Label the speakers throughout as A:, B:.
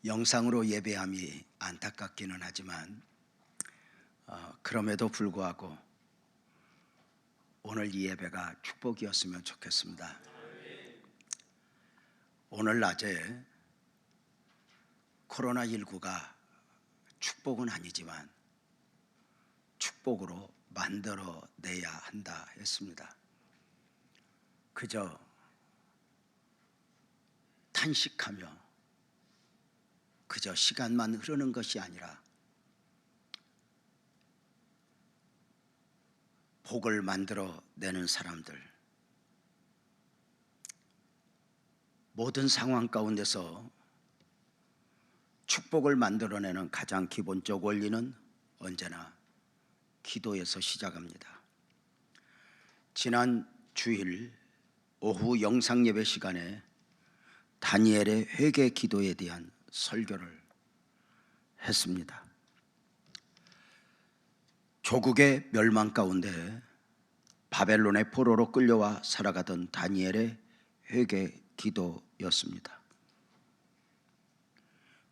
A: 영상으로 예배함이 안타깝기는 하지만 그럼에도 불구하고 오늘 이 예배가 축복이었으면 좋겠습니다. 오늘 낮에 코로나19가 축복은 아니지만 축복으로 만들어내야 한다 했습니다. 그저 탄식하며 그저 시간만 흐르는 것이 아니라 복을 만들어내는 사람들, 모든 상황 가운데서 축복을 만들어내는 가장 기본적 원리는 언제나 기도에서 시작합니다. 지난 주일 오후 영상 예배 시간에 다니엘의 회개 기도에 대한 설교를 했습니다. 조국의 멸망 가운데 바벨론의 포로로 끌려와 살아가던 다니엘의 회개 기도였습니다.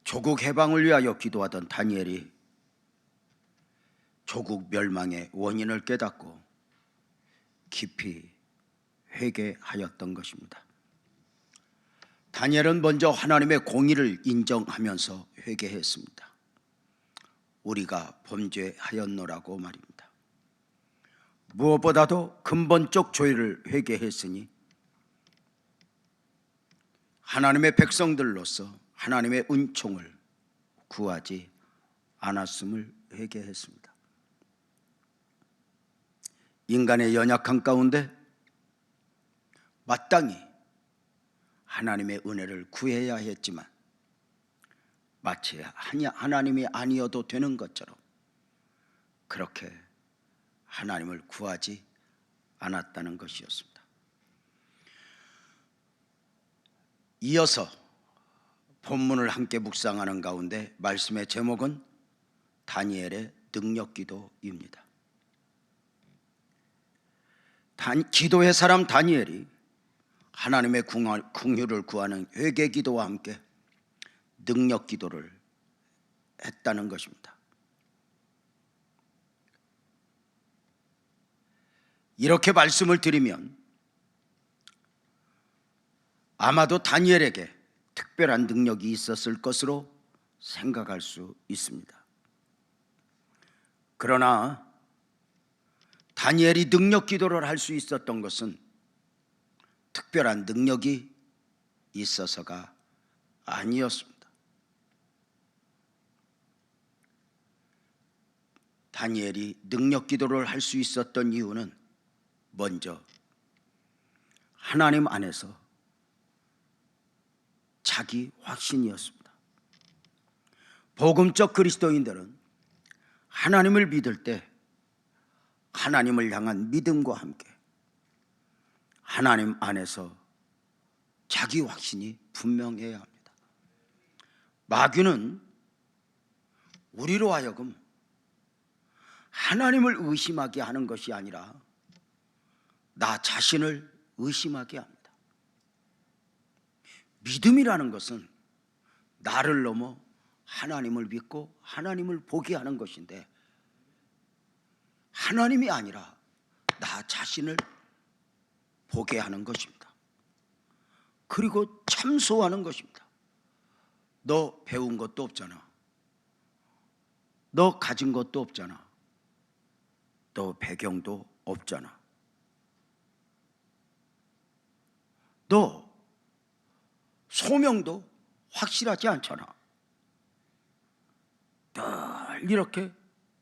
A: 조국 해방을 위하여 기도하던 다니엘이 조국 멸망의 원인을 깨닫고 깊이 회개하였던 것입니다. 다니엘은 먼저 하나님의 공의를 인정하면서 회개했습니다. 우리가 범죄하였노라고 말입니다. 무엇보다도 근본적 죄를 회개했으니 하나님의 백성들로서 하나님의 은총을 구하지 않았음을 회개했습니다. 인간의 연약한 가운데 마땅히 하나님의 은혜를 구해야 했지만 마치 하나님이 아니어도 되는 것처럼 그렇게 하나님을 구하지 않았다는 것이었습니다. 이어서 본문을 함께 묵상하는 가운데 말씀의 제목은 다니엘의 능력기도입니다. 기도의 사람 다니엘이 하나님의 긍휼을 구하는 회개기도와 함께 능력기도를 했다는 것입니다. 이렇게 말씀을 드리면 아마도 다니엘에게 특별한 능력이 있었을 것으로 생각할 수 있습니다. 그러나 다니엘이 능력기도를 할 수 있었던 것은 특별한 능력이 있어서가 아니었습니다. 다니엘이 능력기도를 할 수 있었던 이유는 먼저 하나님 안에서 자기 확신이었습니다. 복음적 그리스도인들은 하나님을 믿을 때 하나님을 향한 믿음과 함께 하나님 안에서 자기 확신이 분명해야 합니다. 마귀는 우리로 하여금 하나님을 의심하게 하는 것이 아니라 나 자신을 의심하게 합니다. 믿음이라는 것은 나를 넘어 하나님을 믿고 하나님을 보게 하는 것인데 하나님이 아니라 나 자신을 보게 하는 것입니다. 그리고 참소하는 것입니다. 너 배운 것도 없잖아. 너 가진 것도 없잖아. 너 배경도 없잖아. 너 소명도 확실하지 않잖아. 늘 이렇게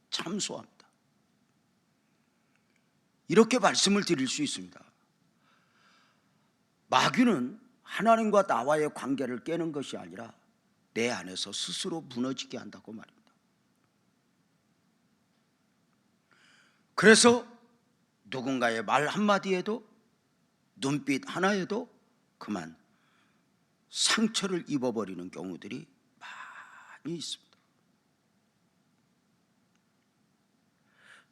A: 참소합니다. 이렇게 말씀을 드릴 수 있습니다. 마귀는 하나님과 나와의 관계를 깨는 것이 아니라 내 안에서 스스로 무너지게 한다고 말입니다. 그래서 누군가의 말 한마디에도 눈빛 하나에도 그만 상처를 입어버리는 경우들이 많이 있습니다.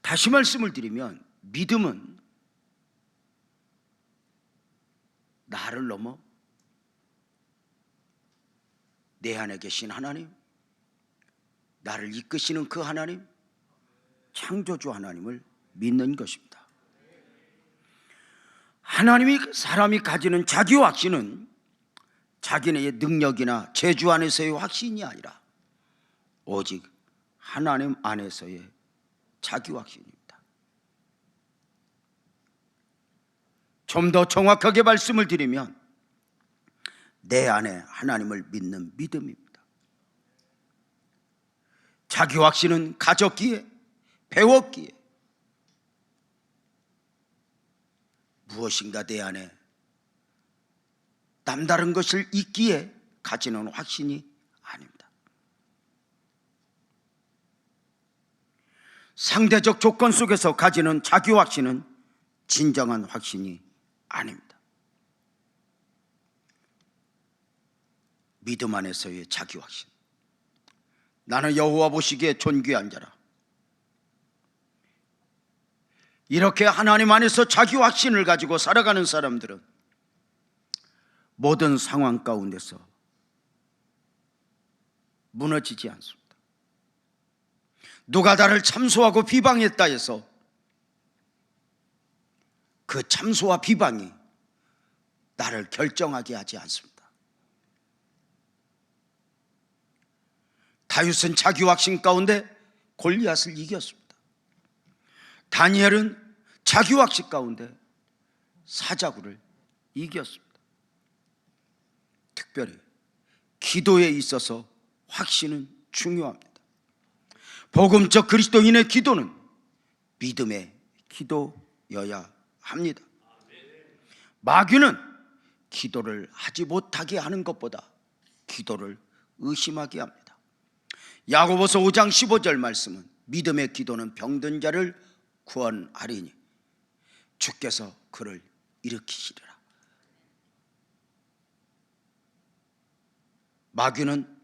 A: 다시 말씀을 드리면 믿음은 나를 넘어 내 안에 계신 하나님, 나를 이끄시는 그 하나님, 창조주 하나님을 믿는 것입니다. 하나님이 사람이 가지는 자기 확신은 자기네의 능력이나 재주 안에서의 확신이 아니라 오직 하나님 안에서의 자기 확신입니다. 좀 더 정확하게 말씀을 드리면 내 안에 하나님을 믿는 믿음입니다. 자기 확신은 가졌기에, 배웠기에, 무엇인가 내 안에 남다른 것을 있기에 가지는 확신이 아닙니다. 상대적 조건 속에서 가지는 자기 확신은 진정한 확신이 아닙니다. 믿음 안에서의 자기 확신. 나는 여호와 보시기에 존귀한 자라. 이렇게 하나님 안에서 자기 확신을 가지고 살아가는 사람들은 모든 상황 가운데서 무너지지 않습니다. 누가 나를 참소하고 비방했다 해서 그 참소와 비방이 나를 결정하게 하지 않습니다. 다윗은 자기 확신 가운데 골리앗을 이겼습니다. 다니엘은 자기 확신 가운데 사자굴을 이겼습니다. 특별히 기도에 있어서 확신은 중요합니다. 복음적 그리스도인의 기도는 믿음의 기도여야 합니다. 마귀는 기도를 하지 못하게 하는 것보다 기도를 의심하게 합니다. 야고보서 5장 15절 말씀은 믿음의 기도는 병든 자를 구원하리니 주께서 그를 일으키시리라. 마귀는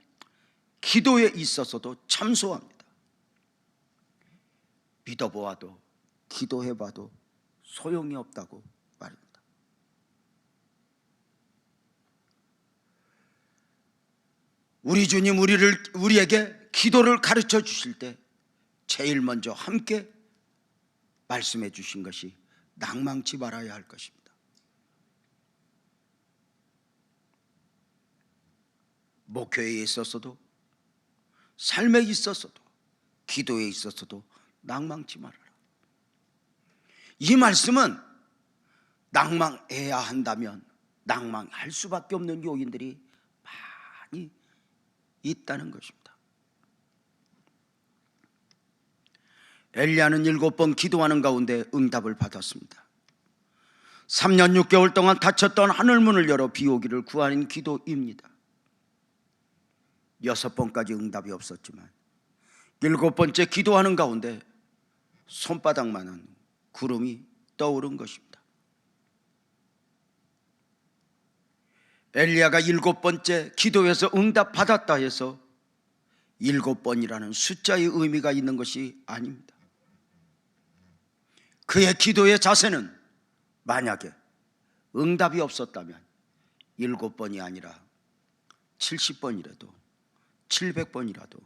A: 기도에 있어서도 참소합니다. 믿어보아도 기도해봐도 소용이 없다고 말입니다. 우리 주님 우리에게 기도를 가르쳐 주실 때 제일 먼저 함께 말씀해 주신 것이 낭망치 말아야 할 것입니다. 목회에 있어서도 삶에 있어서도 기도에 있어서도 낭망치 말아라. 이 말씀은 낭망해야 한다면 낭망할 수밖에 없는 요인들이 많이 있다는 것입니다. 엘리야는 7번 기도하는 가운데 응답을 받았습니다. 3년 6개월 동안 닫혔던 하늘문을 열어 비 오기를 구하는 기도입니다. 6번까지 응답이 없었지만 7번째 기도하는 가운데 손바닥만한 구름이 떠오른 것입니다. 엘리야가 7번째 기도에서 응답 받았다 해서 7번이라는 숫자의 의미가 있는 것이 아닙니다. 그의 기도의 자세는 만약에 응답이 없었다면 7번이 아니라 70번이라도 700번이라도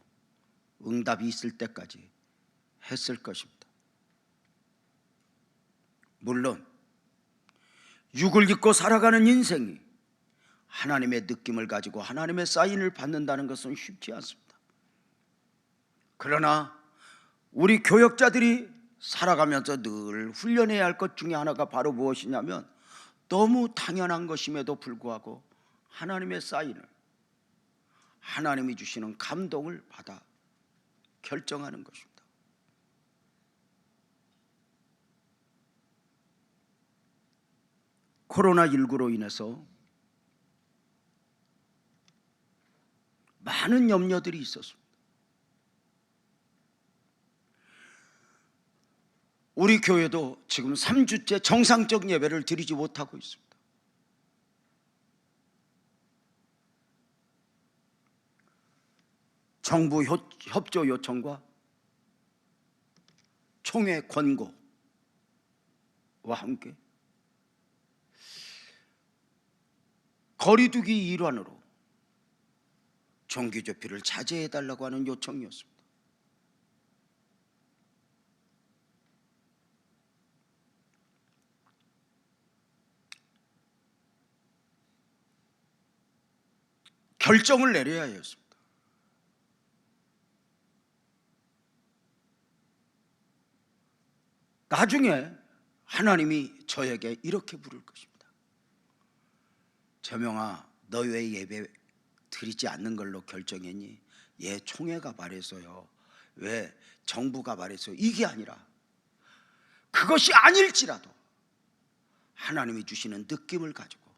A: 응답이 있을 때까지 했을 것입니다. 물론 육을 입고 살아가는 인생이 하나님의 느낌을 가지고 하나님의 사인을 받는다는 것은 쉽지 않습니다. 그러나 우리 교역자들이 살아가면서 늘 훈련해야 할 것 중에 하나가 바로 무엇이냐면 너무 당연한 것임에도 불구하고 하나님의 사인을, 하나님이 주시는 감동을 받아 결정하는 것입니다. 코로나19로 인해서 많은 염려들이 있었습니다. 우리 교회도 지금 3주째 정상적 예배를 드리지 못하고 있습니다. 정부 협조 요청과 총회 권고와 함께 거리두기 일환으로 종교조피를 자제해달라고 하는 요청이었습니다. 결정을 내려야 했습니다. 나중에 하나님이 저에게 이렇게 부를 것입니다. 저명아, 너 왜 예배 드리지 않는 걸로 결정했니? 예, 총회가 말해서요. 왜 정부가 말해서. 이게 아니라 그것이 아닐지라도 하나님이 주시는 느낌을 가지고,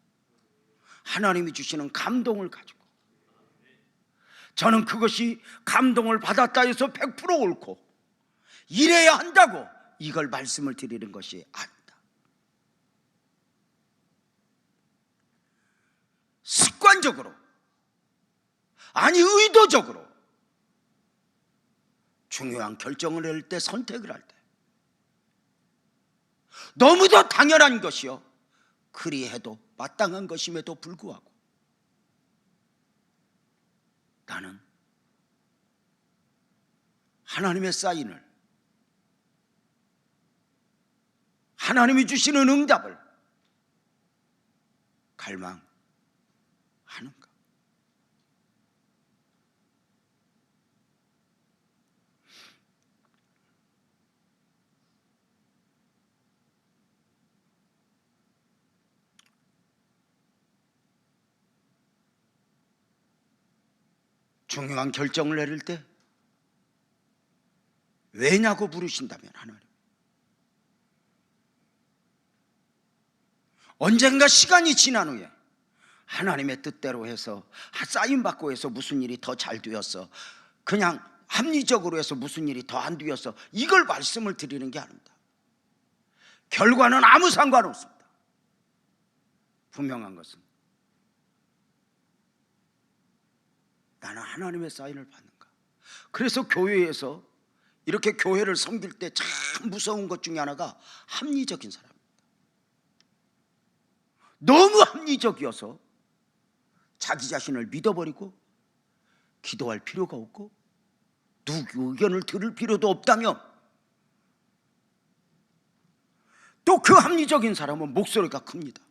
A: 하나님이 주시는 감동을 가지고, 저는 그것이 감동을 받았다 해서 100% 옳고 이래야 한다고 이걸 말씀을 드리는 것이 아니다. 습관적으로, 아니 의도적으로 중요한 결정을 낼 때, 선택을 할 때 너무도 당연한 것이요, 그리해도 마땅한 것임에도 불구하고 나는 하나님의 사인을, 하나님이 주시는 응답을 갈망하는가? 중요한 결정을 내릴 때 왜냐고 물으신다면 하나님, 언젠가 시간이 지난 후에 하나님의 뜻대로 해서, 사인 받고 해서 무슨 일이 더 잘 되었어, 그냥 합리적으로 해서 무슨 일이 더 안 되었어, 이걸 말씀을 드리는 게 아닙니다. 결과는 아무 상관없습니다. 분명한 것은 나는 하나님의 사인을 받는가. 그래서 교회에서 이렇게 교회를 섬길 때 참 무서운 것 중에 하나가 합리적인 사람입니다. 너무 합리적이어서 자기 자신을 믿어버리고 기도할 필요가 없고 누구 의견을 들을 필요도 없다면, 또 그 합리적인 사람은 목소리가 큽니다.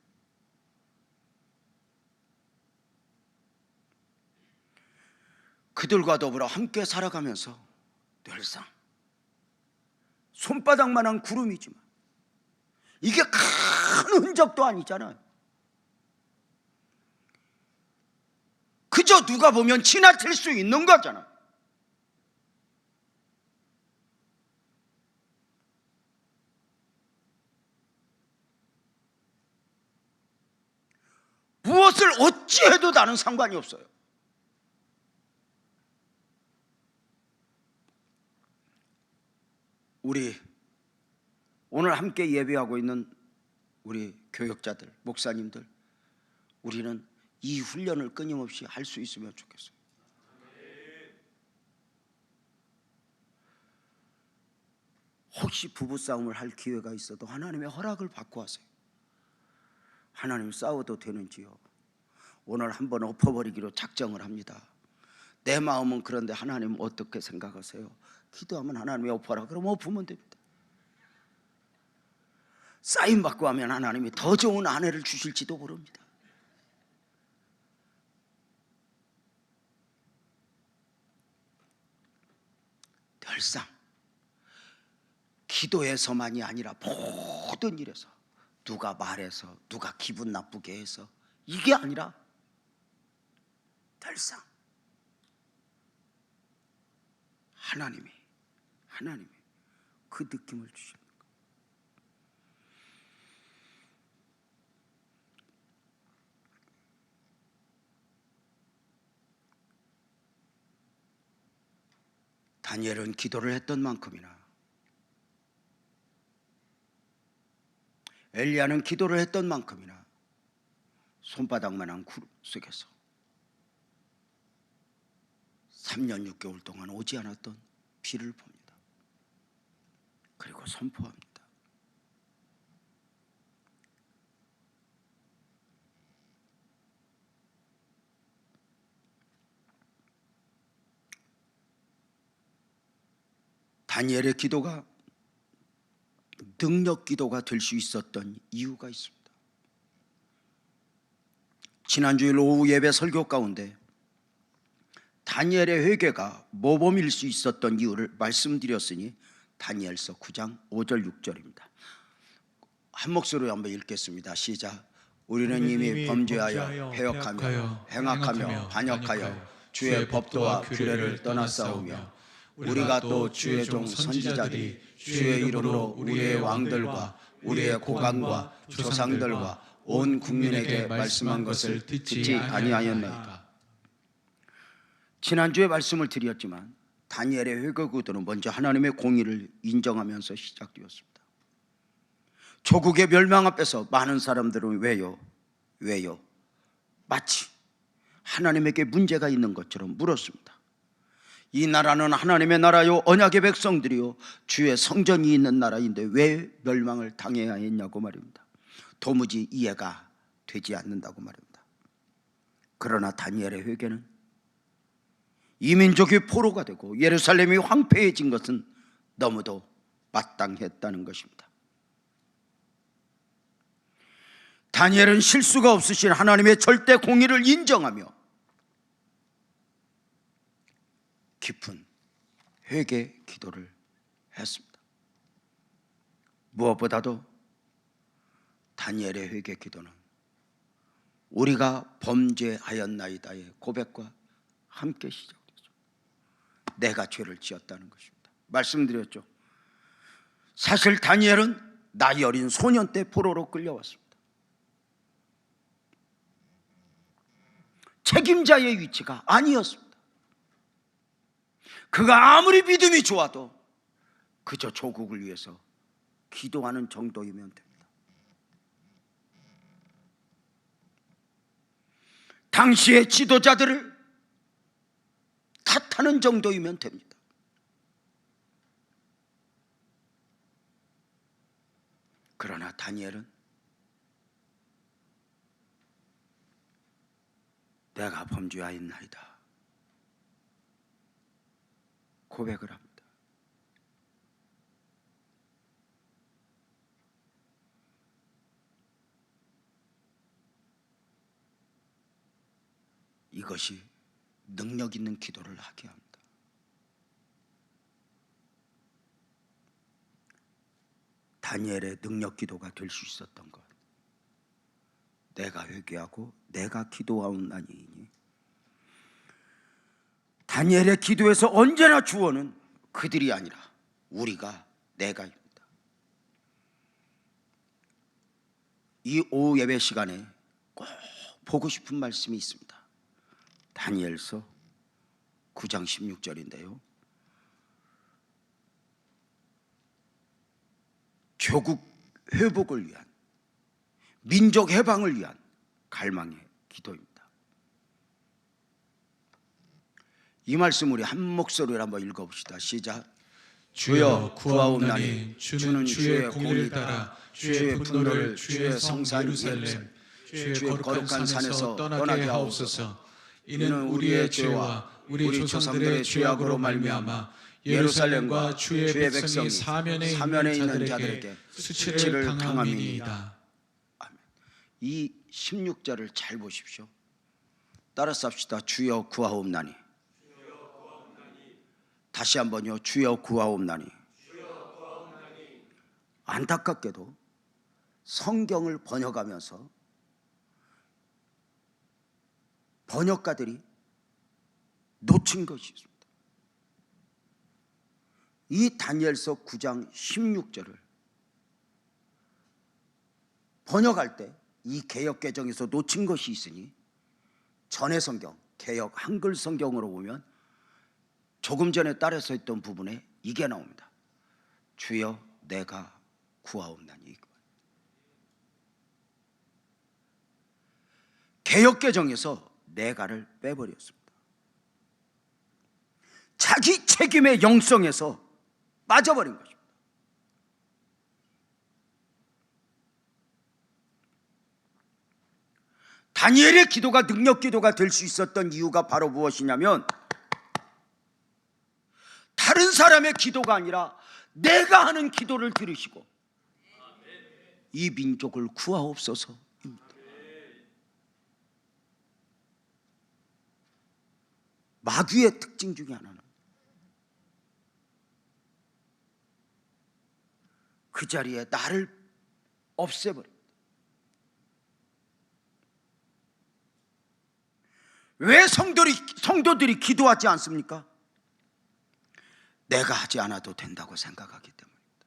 A: 그들과 더불어 함께 살아가면서 늘상 손바닥만한 구름이지만 이게 큰 흔적도 아니잖아요. 그저 누가 보면 지나칠 수 있는 거잖아. 무엇을 어찌해도 나는 상관이 없어요. 우리 오늘 함께 예배하고 있는 우리 교역자들, 목사님들, 우리는 이 훈련을 끊임없이 할 수 있으면 좋겠어요. 혹시 부부싸움을 할 기회가 있어도 하나님의 허락을 받고 하세요. 하나님, 싸워도 되는지요? 오늘 한번 엎어버리기로 작정을 합니다. 내 마음은 그런데 하나님 어떻게 생각하세요? 기도하면 하나님이 엎어라 그러면 엎으면 됩니다. 사인 받고 하면 하나님이 더 좋은 아내를 주실지도 모릅니다. 늘상 기도에서만이 아니라 모든 일에서, 누가 말해서, 누가 기분 나쁘게 해서, 이게 아니라 늘상 하나님이 그 느낌을 주시는 거예요. 다니엘은 기도를 했던 만큼이나, 엘리야는 기도를 했던 만큼이나 손바닥만한 구름 속에서 3년 6개월 동안 오지 않았던 비를 봅니다. 그리고 선포합니다. 다니엘의 기도가 능력 기도가 될 수 있었던 이유가 있습니다. 지난주일 오후 예배 설교 가운데 다니엘의 회개가 모범일 수 있었던 이유를 말씀드렸으니 다니엘서 9장 5절 6절입니다. 한 목소리로 한번 읽겠습니다. 시작. 우리는 이미 범죄하여 패역하며 행악하며 반역하여 주의 법도와 규례를 떠났사오며 우리가 또 주의 종 선지자들이 주의 이름으로 우리의 왕들과 우리의 고관과 조상들과 온 국민에게 말씀한 것을 듣지 아니하였나이까. 지난주에 말씀을 드렸지만 다니엘의 회개 기도는 먼저 하나님의 공의를 인정하면서 시작되었습니다. 조국의 멸망 앞에서 많은 사람들은 왜요? 마치 하나님에게 문제가 있는 것처럼 물었습니다. 이 나라는 하나님의 나라요 언약의 백성들이요 주의 성전이 있는 나라인데 왜 멸망을 당해야 했냐고 말입니다. 도무지 이해가 되지 않는다고 말입니다. 그러나 다니엘의 회개는 이 민족이 포로가 되고 예루살렘이 황폐해진 것은 너무도 마땅했다는 것입니다. 다니엘은 실수가 없으신 하나님의 절대 공의를 인정하며 깊은 회개 기도를 했습니다. 무엇보다도 다니엘의 회개 기도는 우리가 범죄하였나이다의 고백과 함께 시작되죠. 내가 죄를 지었다는 것입니다. 말씀드렸죠. 사실 다니엘은 나이 어린 소년 때 포로로 끌려왔습니다. 책임자의 위치가 아니었습니다. 그가 아무리 믿음이 좋아도 그저 조국을 위해서 기도하는 정도이면 됩니다. 당시의 지도자들을 탓하는 정도이면 됩니다. 그러나 다니엘은 내가 범죄하였나이다 고백을 합니다. 이것이 능력 있는 기도를 하게 합니다. 다니엘의 능력 기도가 될 수 있었던 것, 내가 회개하고 내가 기도하옵나니. 다니엘의 기도에서 언제나 주어는 그들이 아니라 우리가, 내가입니다. 이 오후 예배 시간에 꼭 보고 싶은 말씀이 있습니다. 다니엘서 9장 16절인데요. 조국 회복을 위한, 민족 해방을 위한 갈망의 기도입니다. 이 말씀 우리 한 목소리로 한번 읽어봅시다. 시작. 주여 구하옵나니 주는 주의 공의를 따라 주의 분노를 주의 성산 예루살렘 주의 거룩한 산에서 떠나게 하옵소서. 이는 우리의 죄와 우리 조상들의 죄악으로 말미암아 예루살렘과 주의 백성이 사면에 있는 자들에게 수치를 당함이니이다. 이 16절을 잘 보십시오. 따라서 합시다. 주여 구하옵나니. 다시 한번요. 주여 구하옵나니. 안타깝게도 성경을 번역하면서 번역가들이 놓친 것이 있습니다. 이 다니엘서 9장 16절을 번역할 때 이 개역 개정에서 놓친 것이 있으니 전해 성경, 개역 한글 성경으로 보면 조금 전에 따라서 했던 부분에 이게 나옵니다. 주여 내가 구하옵나니. 개역 개정에서 내가를 빼버렸습니다. 자기 책임의 영성에서 빠져버린 것입니다. 다니엘의 기도가 능력 기도가 될 수 있었던 이유가 바로 무엇이냐면 다른 사람의 기도가 아니라 내가 하는 기도를 들으시고 이 민족을 구하옵소서입니다. 마귀의 특징 중에 하나는 그 자리에 나를 없애버립니다. 왜 성도들이 기도하지 않습니까? 내가 하지 않아도 된다고 생각하기 때문입니다.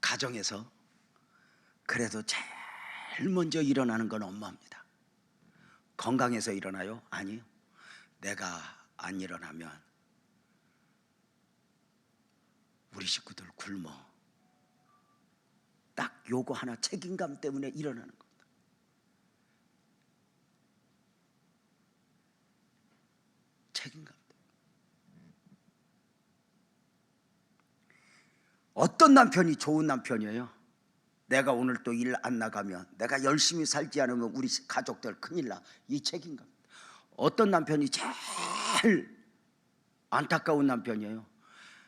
A: 가정에서 그래도 제일 먼저 일어나는 건 엄마입니다. 건강해서 일어나요? 아니요. 내가 안 일어나면 우리 식구들 굶어. 딱 요거 하나 책임감 때문에 일어나는 겁니다. 책임감 때문에. 어떤 남편이 좋은 남편이에요? 내가 오늘 또 일 안 나가면, 내가 열심히 살지 않으면 우리 가족들 큰일 나. 이 책임감. 어떤 남편이 제일 안타까운 남편이에요?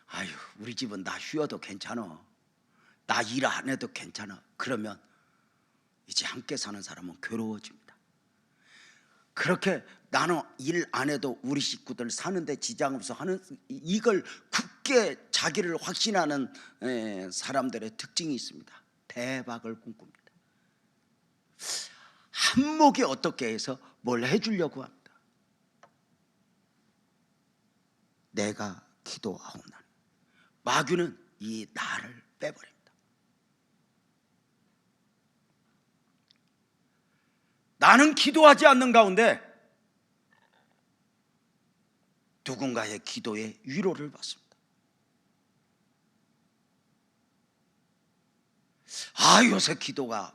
A: 아유, 우리 집은 나 쉬어도 괜찮아. 나 일 안 해도 괜찮아. 그러면 이제 함께 사는 사람은 괴로워집니다. 그렇게 나는 일 안 해도 우리 식구들 사는데 지장 없어 하는, 이걸 굳게 자기를 확신하는 사람들의 특징이 있습니다. 대박을 꿈꿉니다. 한몫이 어떻게 해서 뭘 해주려고 합니다. 내가 기도하옵나니. 마귀는 이 나를 빼버립니다. 나는 기도하지 않는 가운데 누군가의 기도에 위로를 받습니다. 아, 요새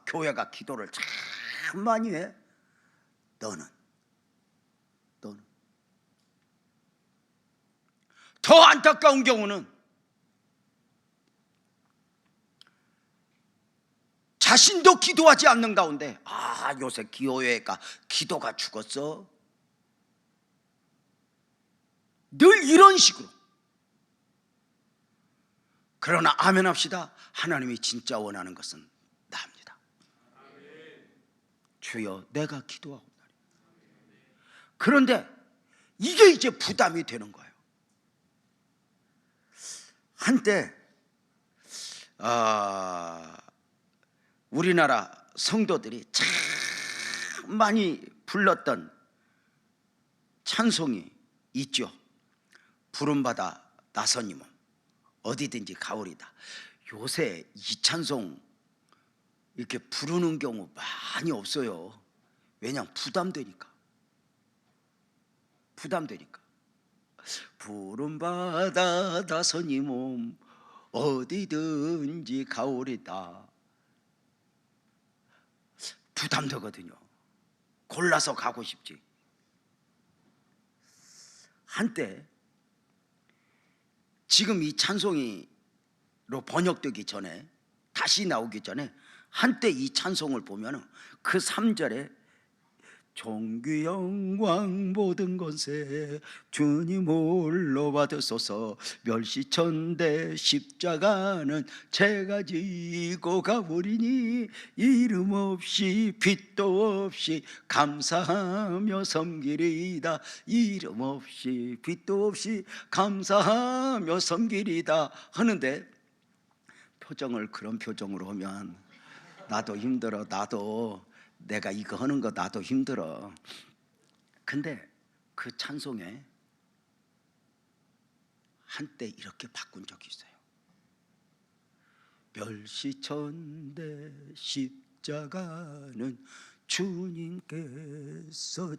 A: 교회가 기도를 참 많이 해. 너는 더 안타까운 경우는 자신도 기도하지 않는 가운데, 아, 요새 교회가 기도가 죽었어. 늘 이런 식으로. 그러나 아멘 합시다. 하나님이 진짜 원하는 것은 나입니다. 주여, 내가 기도하옵나니. 그런데 이게 이제 부담이 되는 거예요. 한때 우리나라 성도들이 참 많이 불렀던 찬송이 있죠. 부름받아 나서님은 어디든지 가오리다. 요새 이 찬송 이렇게 부르는 경우 많이 없어요. 왜냐하면 부담되니까. 부름받아 나서님은 어디든지 가오리다. 부담되거든요. 골라서 가고 싶지. 한때 지금 이 찬송이로 번역되기 전에, 다시 나오기 전에, 한때 이 찬송을 보면 그 3절에 종귀 영광 모든 권세 주님 홀로 받으소서, 멸시천대 십자가는 제가 지고 가버리니 이름 없이 빛도 없이 감사하며 섬기리이다. 이름 없이 빛도 없이 감사하며 섬기리이다 하는데, 표정을 그런 표정으로 하면 나도 힘들어. 내가 이거 하는 거 나도 힘들어. 근데 그 찬송에 한때 이렇게 바꾼 적이 있어요. 멸시천대 십자가는 주님께서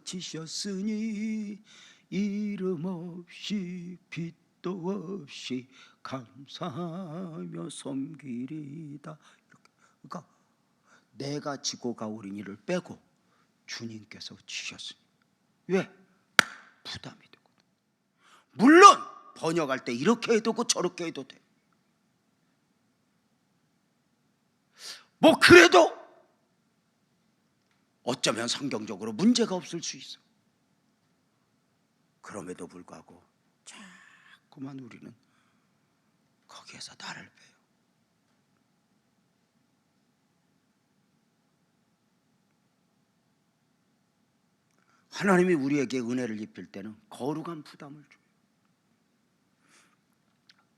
A: 지셨으니 이름 없이 빛도 없이 감사하며 섬기리다. 그러니까 내가 지고 가오린 일을 빼고 주님께서 지셨으니. 왜? 부담이 되거든. 물론 번역할 때 이렇게 해도 되고 저렇게 해도 돼. 뭐 그래도 어쩌면 성경적으로 문제가 없을 수 있어. 그럼에도 불구하고 자꾸만 우리는 거기에서 나를 빼요. 하나님이 우리에게 은혜를 입힐 때는 거룩한 부담을 줘요.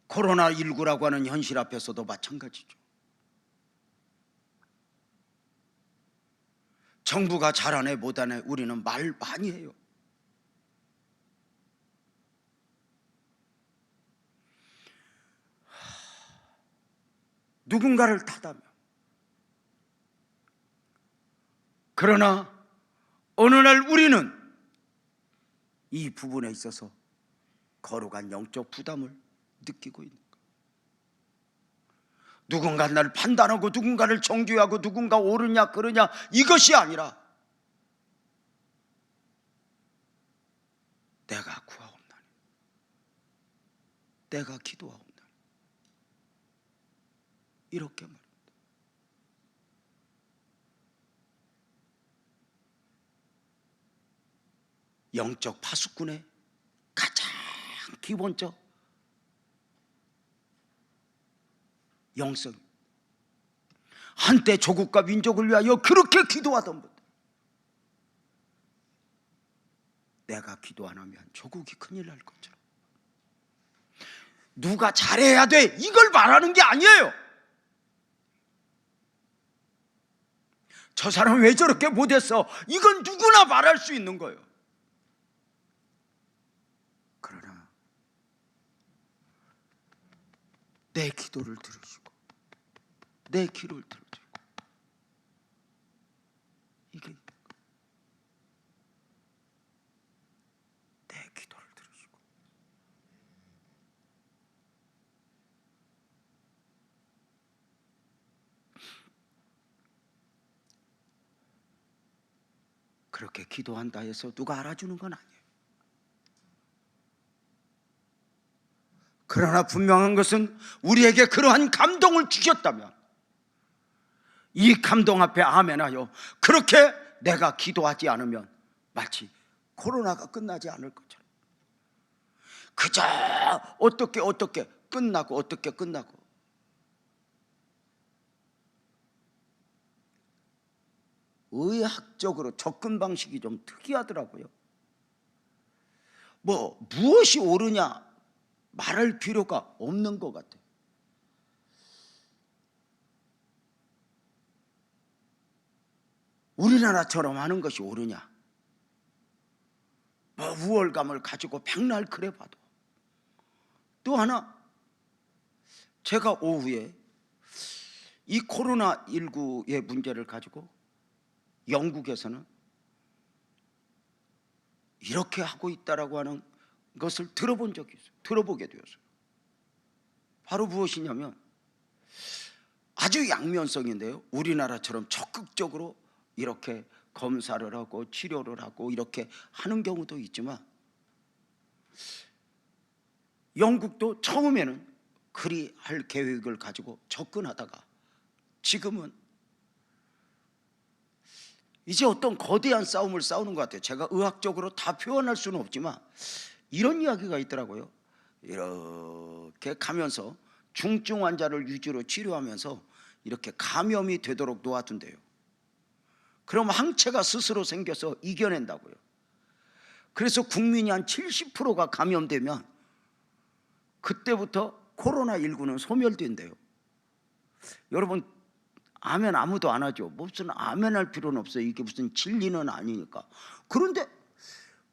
A: 코로나19라고 하는 현실 앞에서도 마찬가지죠. 정부가 잘하네 못하네 우리는 말 많이 해요. 누군가를 탓하며. 그러나 어느 날 우리는 이 부분에 있어서 거룩한 영적 부담을 느끼고 있는 거예요. 누군가 나를 판단하고 누군가를 정죄하고 누군가 옳으냐 그러냐 이것이 아니라 내가 구하옵나니 내가 기도하옵나니 이렇게 말합니다. 영적 파수꾼의 가장 기본적 영성. 한때 조국과 민족을 위하여 그렇게 기도하던 분들, 내가 기도 안 하면 조국이 큰일 날 것처럼 누가 잘해야 돼 이걸 말하는 게 아니에요. 저 사람 왜 저렇게 못했어 이건 누구나 말할 수 있는 거예요. 그러나 내 기도를 들으시고 내 기도를 들어주고 이게 내 기도를 들으시고 그렇게 기도한다 해서 누가 알아주는 건 아니에요. 그러나 분명한 것은 우리에게 그러한 감동을 주셨다면 이 감동 앞에 아멘하여 그렇게 내가 기도하지 않으면 마치 코로나가 끝나지 않을 것처럼 그저 어떻게 끝나고 어떻게 끝나고 의학적으로 접근 방식이 좀 특이하더라고요. 무엇이 옳으냐 말할 필요가 없는 것 같아요. 우리나라처럼 하는 것이 옳으냐 우월감을 가지고 백날 그래 봐도. 또 하나 제가 오후에 이 코로나19의 문제를 가지고 영국에서는 이렇게 하고 있다라고 하는 것을 들어본 적이 있어요. 들어보게 되었어요. 바로 무엇이냐면 아주 양면성인데요. 우리나라처럼 적극적으로 이렇게 검사를 하고 치료를 하고 이렇게 하는 경우도 있지만 영국도 처음에는 그리 할 계획을 가지고 접근하다가 지금은 이제 어떤 거대한 싸움을 싸우는 것 같아요. 제가 의학적으로 다 표현할 수는 없지만 이런 이야기가 있더라고요. 이렇게 가면서 중증 환자를 위주로 치료하면서 이렇게 감염이 되도록 놓아둔대요. 그럼 항체가 스스로 생겨서 이겨낸다고요. 그래서 국민이 한 70%가 감염되면 그때부터 코로나19는 소멸된대요. 여러분 아멘 아무도 안 하죠. 무슨 아멘 할 필요는 없어요. 이게 무슨 진리는 아니니까. 그런데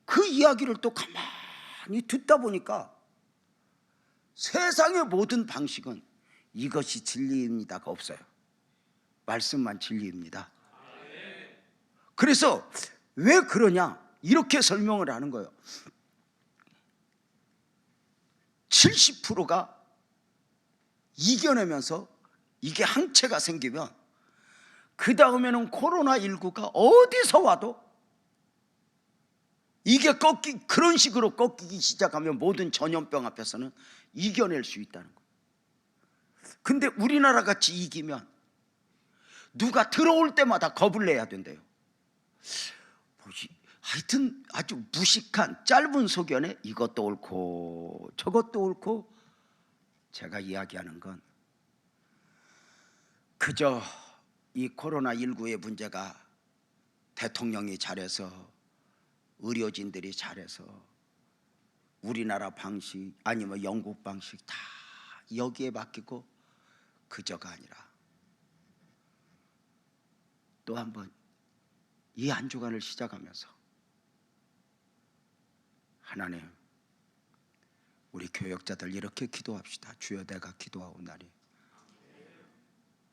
A: 그 이야기를 또 가만히 듣다 보니까 세상의 모든 방식은 이것이 진리입니다가 없어요. 말씀만 진리입니다. 그래서 왜 그러냐 이렇게 설명을 하는 거예요. 70%가 이겨내면서 이게 항체가 생기면 그 다음에는 코로나19가 어디서 와도 이게 그런 식으로 꺾이기 시작하면 모든 전염병 앞에서는 이겨낼 수 있다는 거예요. 근데 우리나라 같이 이기면 누가 들어올 때마다 겁을 내야 된대요. 하여튼 아주 무식한 짧은 소견에 이것도 옳고 저것도 옳고, 제가 이야기하는 건 그저 이 코로나19의 문제가 대통령이 잘해서, 의료진들이 잘해서, 우리나라 방식 아니면 영국 방식 다 여기에 맡기고 그저가 아니라, 또 한번 이 한 주간을 시작하면서 하나님, 우리 교역자들 이렇게 기도합시다. 주여 내가 기도하옵나니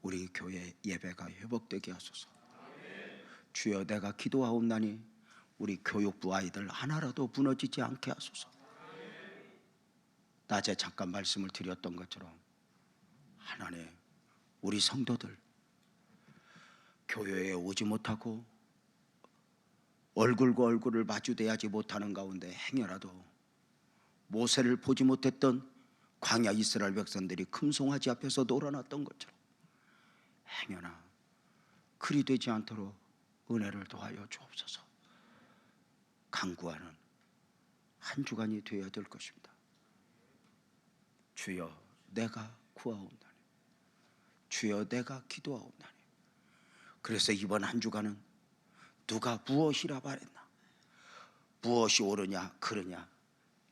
A: 우리 교회 예배가 회복되게 하소서. 주여 내가 기도하옵나니 우리 교육부 아이들 하나라도 무너지지 않게 하소서. 낮에 잠깐 말씀을 드렸던 것처럼 하나님, 우리 성도들 교회에 오지 못하고 얼굴과 얼굴을 마주대하지 못하는 가운데 행여라도 모세를 보지 못했던 광야 이스라엘 백성들이 금송아지 앞에서 놀아났던 것처럼 행여나 그리 되지 않도록 은혜를 더하여 주옵소서. 간구하는 한 주간이 되어야 될 것입니다. 주여 내가 구하옵나니, 주여 내가 기도하옵나니. 그래서 이번 한 주간은 누가 무엇이라 말했나, 무엇이 옳으냐 그르냐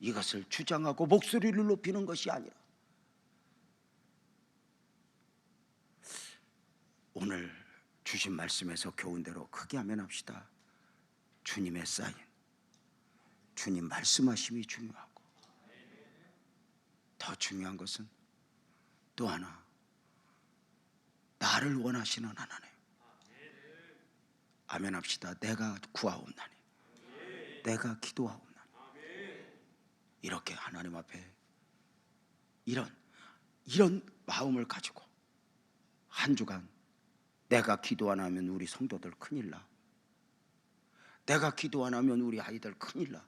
A: 이것을 주장하고 목소리를 높이는 것이 아니라, 오늘 주신 말씀에서 교훈대로 크게 아멘합시다. 주님의 사인, 주님 말씀하심이 중요하고, 더 중요한 것은 또 하나, 나를 원하시는 하나님. 아멘합시다. 내가 구하옵나니, 내가 기도하옵나니. 이렇게 하나님 앞에 이런 마음을 가지고 한 주간, 내가 기도 안 하면 우리 성도들 큰일 나, 내가 기도 안 하면 우리 아이들 큰일 나,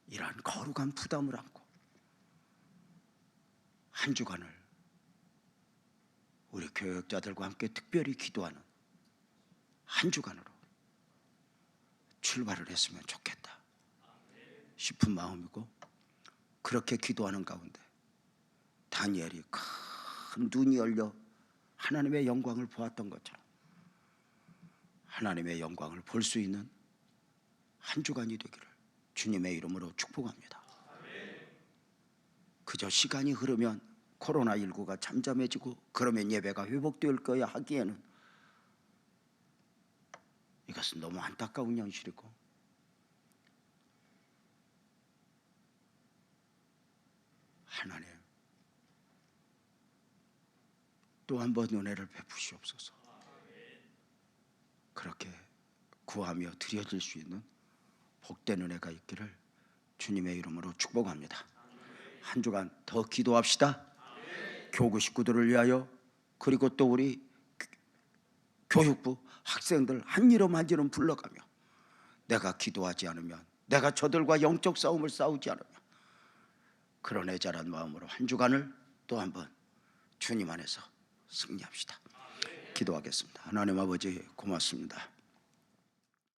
A: 이러한 거룩한 부담을 안고 한 주간을 우리 교역자들과 함께 특별히 기도하는 한 주간으로 출발을 했으면 좋겠다 싶은 마음이고, 그렇게 기도하는 가운데 다니엘이 큰 눈이 열려 하나님의 영광을 보았던 것처럼 하나님의 영광을 볼 수 있는 한 주간이 되기를 주님의 이름으로 축복합니다. 그저 시간이 흐르면 코로나19가 잠잠해지고 그러면 예배가 회복될 거야 하기에는 이것은 너무 안타까운 현실이고, 하나님 또 한 번 은혜를 베푸시옵소서. 그렇게 구하며 드려질 수 있는 복된 은혜가 있기를 주님의 이름으로 축복합니다. 한 주간 더 기도합시다. 교구 식구들을 위하여, 그리고 또 우리 교육부 학생들 한 이름 한 이름 불러가며, 내가 기도하지 않으면, 내가 저들과 영적 싸움을 싸우지 않으면, 그런 애절한 마음으로 한 주간을 또 한번 주님 안에서 승리합시다. 기도하겠습니다. 하나님 아버지 고맙습니다.